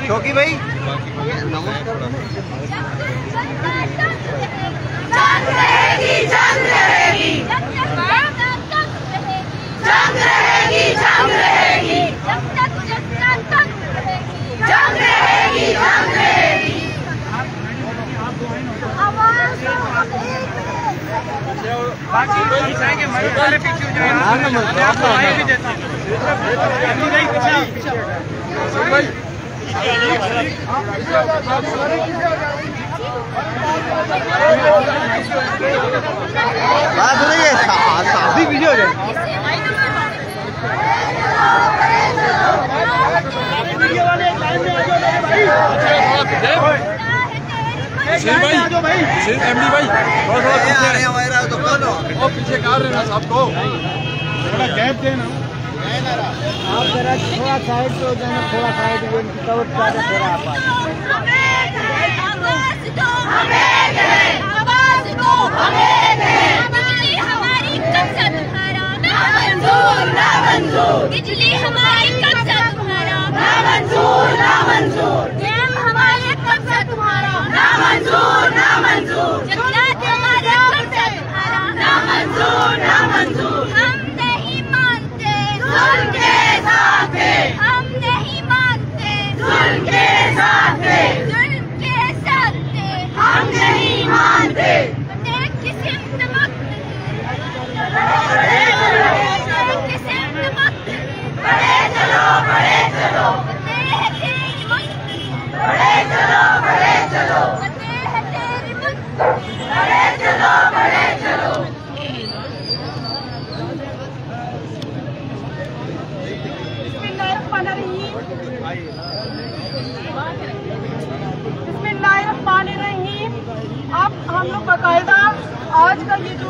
चौकी भाई जंग रहेगी जंग रहेगी जंग रहेगी जंग रहेगी जंग रहेगी जंग रहेगी। बाकी जाएंगे सारे पीछे हो जाएंगे। आपको आए भी देता हूँ बात हो रही है शादी पीछे हो जाए। एमडी भाई थोड़ा पीछे कार रहे हैं सबको थोड़ा गैप देना। आप जरा थोड़ा साइड तो जाना, थोड़ा साइड कवर थोड़ा आप बिजली हमारी कब्जा तुम्हारा ना मंजूर ना मंजूर। गेम हमारे कब्जा तुम्हारा ना मंजूर ना मंजूर। जंगलात हमारे कब्जा तुम्हारा ना मंजूर ना मंजूर। हम नहीं मानते जुल्म के साथ हम नहीं मानते जुल्म के साथ हम नहीं मानते। बड़े चलो बड़े चलो बड़े चलो बड़े चलो बड़े चलो बड़े चलो। बिस्मिल्लाहिर्रहमानिर्रहीम। अब हम लोग बाकायदा आज का ये जो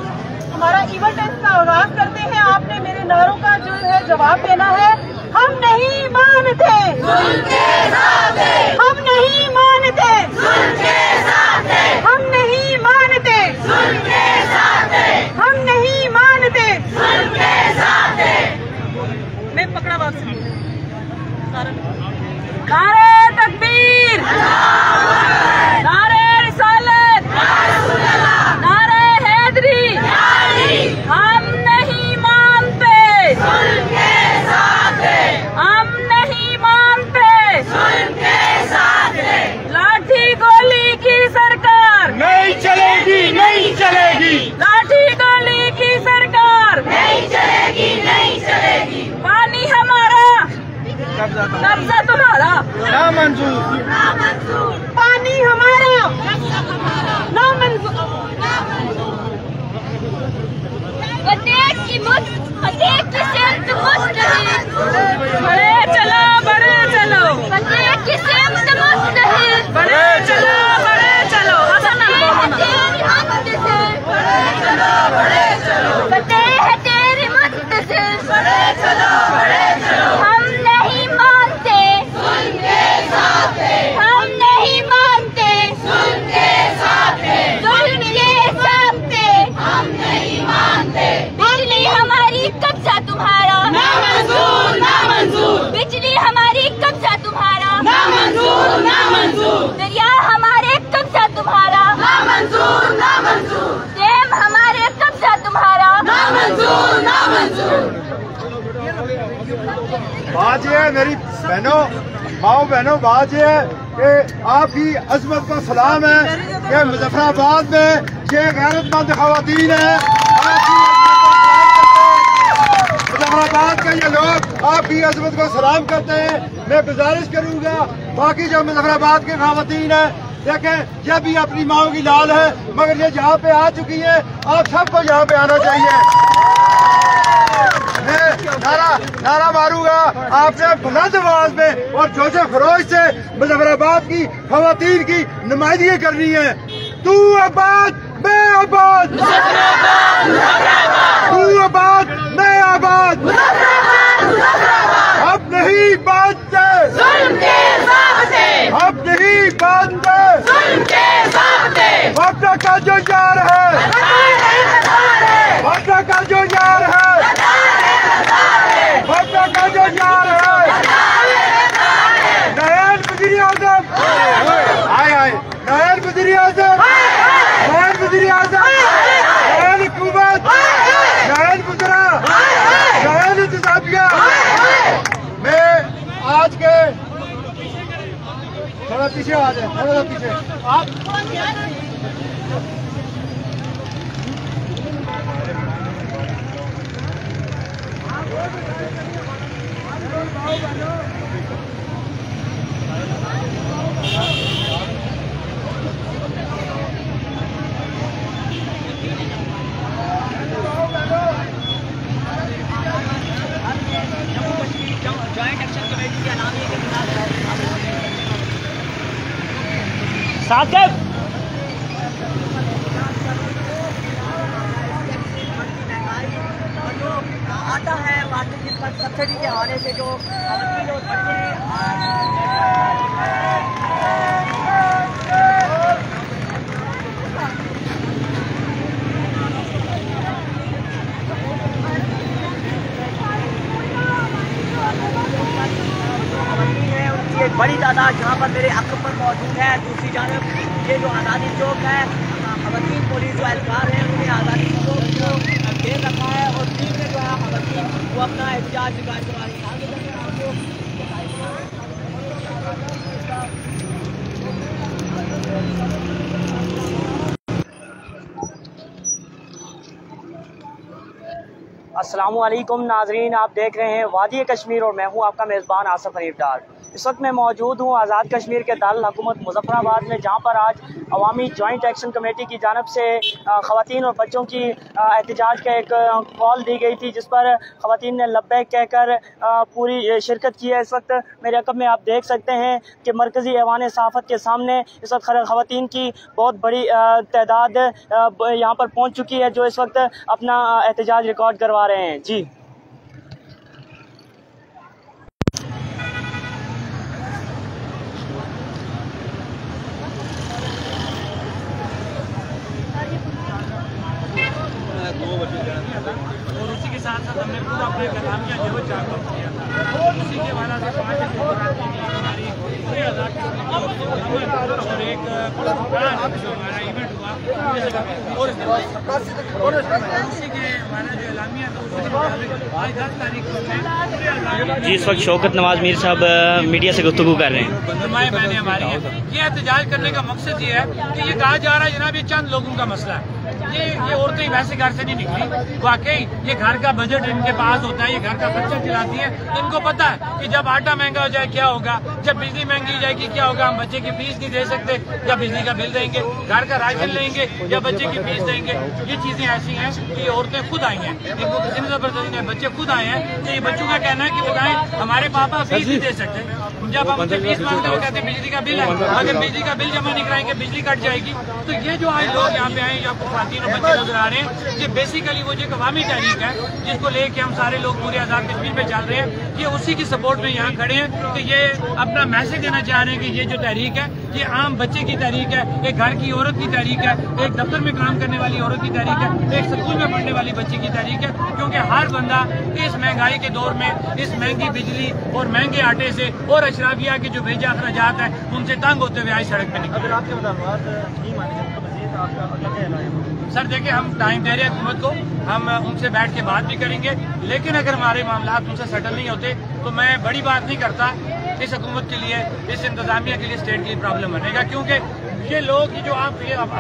हमारा इवेंट है इसका आगाज करते हैं। आपने मेरे नारों का जो है जवाब देना है। हम नहीं मानते जुल्म के साथ हम नहीं मानते जुल्म के साथ हम नहीं मानते जुल्म के साथ हम नहीं मानते जुल्म के साथ। मैं पकड़ा बात सुनिए। नारे तकबीर, नारे रिसालत, नारे हैदरी। हम नहीं मानते जुल्म के साथ हम नहीं मानते जुल्म के साथ। लाठी गोली की सरकार नहीं चलेगी नहीं चलेगी। लाठी गोली की सरकार नहीं चलेगी नहीं चलेगी। पानी हमारा कब्जा तुम्हारा ना मंजूर ना मंजूर। पानी हमारा ना मंजूर। प्रत्येक की मुफ्त प्रत्येक की सिमत मुस्तहिल। बड़े चलो बड़े चलो प्रत्येक की सिमत मुस्तहिल। बड़े चलो बड़े चलो। तेरी मदद से बड़े चलो बड़े चलो। फतेह है तेरी मदद से बड़े चलो बड़े चलो। हम नहीं मानते जुल्म के साथ हम नहीं मानते जुल्म के साथ जुल्म के साथ हम नहीं मानते। बिजली हमारी कब्जा तुम्हारा ना मंजूर ना मंजूर। बिजली हमारी कब्जा तुम्हारा ना मंजूर ना मंजूर। दरिया हमारे कब्जा तुम्हारा ना मंजूर ना मंजूर। डैम हमारे कब्जा तुम्हारा ना मंजूर ना मंजूर। बात ये है मेरी बहनों माओ बहनों, बात ये है कि आपकी अजमत को सलाम है कि मुजफ्फराबाद में ये गैरतमंद खवातीन है। मुजफ्फराबाद के ये लोग आपकी अजमत को सलाम करते हैं। मैं गुजारिश करूंगा बाकी जो मुजफ्फराबाद के खवातीन है, देखें ये भी अपनी माओ की लाल है, मगर ये यहाँ पे आ चुकी है। आप सबको यहाँ पे आना चाहिए। मैं नारा मारूंगा आपने बुलंद आवाज में और जोशो खरोश से मुजफ्फराबाद की खवातीन की नुमाइंदगी करनी है। तू आबाद मैं आबाद, तू आबाद मैं आबाद। अब नहीं बांधते जुल्म के साथ अब नहीं बांधते जुल्म के साथ वक्त का जो यार है वक्त का जो यार है वक्त का जो थोड़ा पीछे आ जाए, थोड़ा पीछे आप। साथ के आता है मार्केट की सब्सिडी के हवाले से जो एक बड़ी तादाद जहाँ पर मेरे अक्ल पर मौजूद है। दूसरी जानब ये जो आज़ादी चौक है, खवातीन पुलिस जो एहलकार हैं उन्होंने आज़ादी चौक को घेर रखा है और दिन में जो है खवातीन वो अपना एहतजाज दिखा रही है। अस्सलामुअलैकुम नाजरीन, आप देख रहे हैं वादी कश्मीर और मैं हूं आपका मेज़बान आसफ हनीफ डार। इस वक्त मैं मौजूद हूं आज़ाद कश्मीर के दारुल हुकूमत मुज़फ़्फ़राबाद में, जहां पर आज अवामी जॉइंट एक्शन कमेटी की जानिब से ख़वातीन और बच्चों की एहतजाज का एक कॉल दी गई थी, जिस पर ख़वातीन ने लब्बैक कहकर पूरी शिरकत की है। इस वक्त मेरे अकब में आप देख सकते हैं कि मरकज़ी ऐवान सहाफ़त के सामने इस वक्त ख़वातीन की बहुत बड़ी तादाद यहाँ पर पहुँच चुकी है, जो इस वक्त अपना एहतजाज रिकॉर्ड करवा रहे हैं। जी और उसी के साथ साथ हमने पूरा अपने कलामिया जो जागरूक किया था। उसी के वाला से 5 हमारी और एक जो हमारा इवेंट हुआ और उसी के हमारा जो एलामिया था उसके मुताबिक आज 10 तारीख को जी इस वक्त शौकत नवाज मीर साहब मीडिया से गुफ्तगू कर रहे हैं। नुमाए बहनें हमारी हैं। ये एहतजाज करने का मकसद ये है कि ये कहा जा रहा है जनाब ये चंद लोगों का मसला है। ये औरतें वैसे घर से नहीं निकली, वाकई ये घर का बजट इनके पास होता है, ये घर का खर्चा चलाती है। इनको पता है कि जब आटा महंगा हो जाए क्या होगा, जब बिजली महंगी हो जाएगी क्या होगा, हम बच्चे की फीस नहीं दे सकते, या बिजली का बिल देंगे, घर का राशन लेंगे या बच्चे की फीस देंगे। ये चीजें ऐसी हैं कि ये औरतें खुद आई हैं, इनको किसी ने जबरदस्ती नहीं, बच्चे खुद आए हैं। तो ये बच्चों का कहना है कि बताएं हमारे पापा फीस नहीं दे सकते, जब हम उनसे फीस मांगते हैं वो कहते हैं बिजली का बिल है, अगर बिजली का बिल जमा नहीं कराएंगे बिजली कट जाएगी। तो ये जो आज लोग यहाँ पे आए, जो आपको ख़वातीन और बच्चे नजर आ रहे हैं, ये बेसिकली वो जो अवामी तहरीक है जिसको लेके हम सारे लोग पूरे आज़ाद कश्मीर में चल रहे हैं, ये उसी की सपोर्ट में यहाँ खड़े हैं। तो ये अपना मैसेज देना चाह रहे हैं कि ये जो तहरीक है ये आम बच्चे की तहरीक है, एक घर की औरत की तहरीक है, एक दफ्तर में काम करने वाली औरत की तहरीक है, एक स्कूल में पढ़ने वाली बच्ची की तहरीक है। क्योंकि हर बंदा इस महंगाई के दौर में, इस महंगी बिजली और महंगे आटे से और अशराफिया के जो भेजा अखराजात है उनसे तंग होते हुए आज सड़क पे निकले। सर देखिए, हम टाइम दे रहे हैं हुकूमत को, हम उनसे बैठ के बात भी करेंगे, लेकिन अगर हमारे मामला उनसे सेटल नहीं होते तो मैं बड़ी बात नहीं करता इस हुकूमत के लिए, इस इंतजामिया के लिए स्टेट के लिए प्रॉब्लम बनेगा। क्योंकि ये लोग जो आप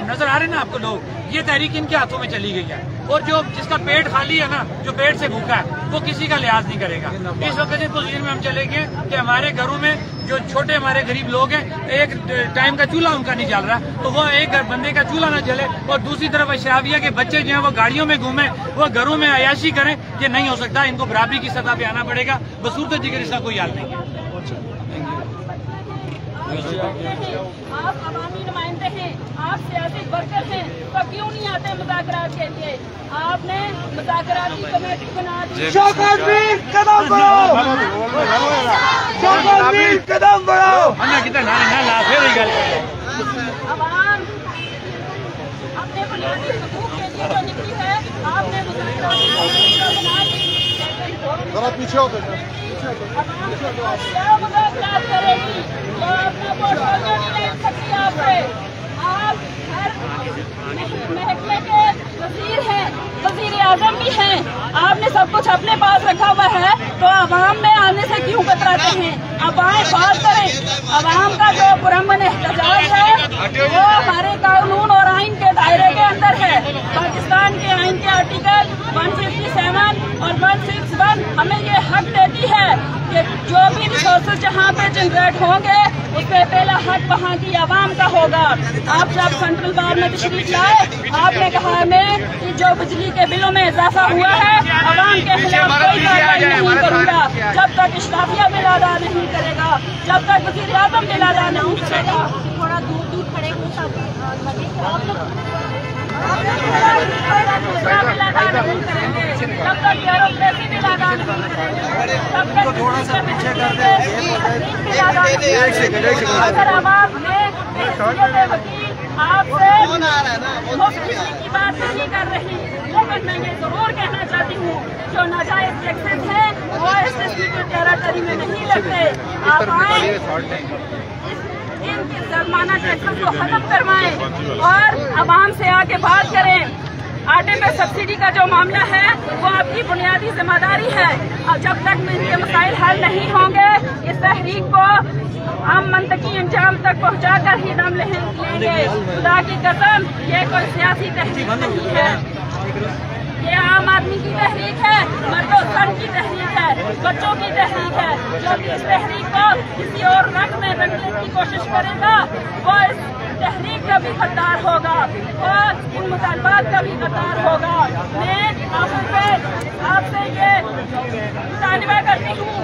नजर आ रहे हैं ना आपको लोग, ये तहरीक इनके हाथों में चली गई है। और जो जिसका पेट खाली है ना, जो पेट से भूखा है, वो किसी का लिहाज नहीं करेगा। इस वक्त इस पोजीशन में हम चले गए कि हमारे घरों में जो छोटे हमारे गरीब लोग हैं, एक टाइम का चूल्हा उनका नहीं जल रहा, तो वो एक बंदे का चूल्हा ना जले और दूसरी तरफ अशराफिया के बच्चे जो हैं वो गाड़ियों में घूमें, वो घरों में अयाशी करें, ये नहीं हो सकता। इनको बराबरी की सतह पे आना पड़ेगा, बसूरत जिगर इसका कोई हाल नहीं है। आप अवामी नुमाइंदे हैं, आप सियासी वर्कर हैं, तो क्यों नहीं आते मुज़ाकरात के लिए? आपने मुज़ाकरात की कमेटी बना दी। शौकत मीर कदम बढ़ाओ, शौकत मीर कदम बढ़ाओ। अवाम अपने बुनियादी हकूक़ के लिए जो निकली है, आपने मुज़ाकरात की कमेटी बना दी। जरा पीछे हो, क्या मुज़ाकरात करेगी? तो अपना पोर्टफोलियो नहीं ले सकती आपसे। आप हर महकमे के वजीर हैं, वजीर आजम भी हैं, आपने सब कुछ अपने पास रखा हुआ है, तो अवाम में आने से क्यों कतराते हैं? अब आए बात करें, अवाम का हमारा जो पुरअमन एहतजाज है वो हमारे कानून और आइन के दायरे के अंदर है। पाकिस्तान के आइन के आर्टिकल 157 और 161 हमें ये हक देती है कि जो भी रिसोर्सेज जहाँ पे जनरेट होंगे उस पर पहला हक वहाँ की आवाम का होगा। आप जब सेंट्रल बार में तशरीफ लाए, आपने कहा हमें कि जो बिजली के बिलों में इजाफा हुआ है आवाम के खिलाफ कोई कार्रवाई नहीं करूँगा जब तक इश्ताफिया बिल अदा नहीं करेगा, जब तक वज़ीर आज़म बिल अदा नहीं करेगा। थोड़ा दूर दूर खड़े दूसरा बिल अदा नहीं करेंगे, जब तक ब्यूरोक्रेसी बिल अदा नहीं करेंगे, तब तक थोड़ा सा पीछे कर दे। अगर आवाम ने वकील आपसे मुफ्त की बात नहीं कर रही, लेकिन मैं ये जरूर कहना चाहती हूँ जो नाजायज टैक्सेस हैं वो SST के टेरिटरी में नहीं लगते। आप आए इन जुर्माना टैक्सेस को खत्म करवाएं और आवाम से आके बात करें। आटे पे सब्सिडी का जो मामला है वो आपकी बुनियादी जिम्मेदारी है। और जब तक ये मसाइल हल नहीं होंगे इस तहरीक को हम मंतकी अंजाम तक पहुँचा कर ही दम लेंगे। खुदा की कसम ये कोई सियासी तहरीक नहीं है, ये आम आदमी की तहरीक है, मर्दों सन की तहरीक है, बच्चों की तहरीक है। जो भी इस तहरीक को किसी और रंग में रंगने की कोशिश करेगा वो इस तहरीक का भी गद्दार होगा और इन मुतालबात का भी गद्दार होगा। मैं आपसे ये मुतालबा करती हूँ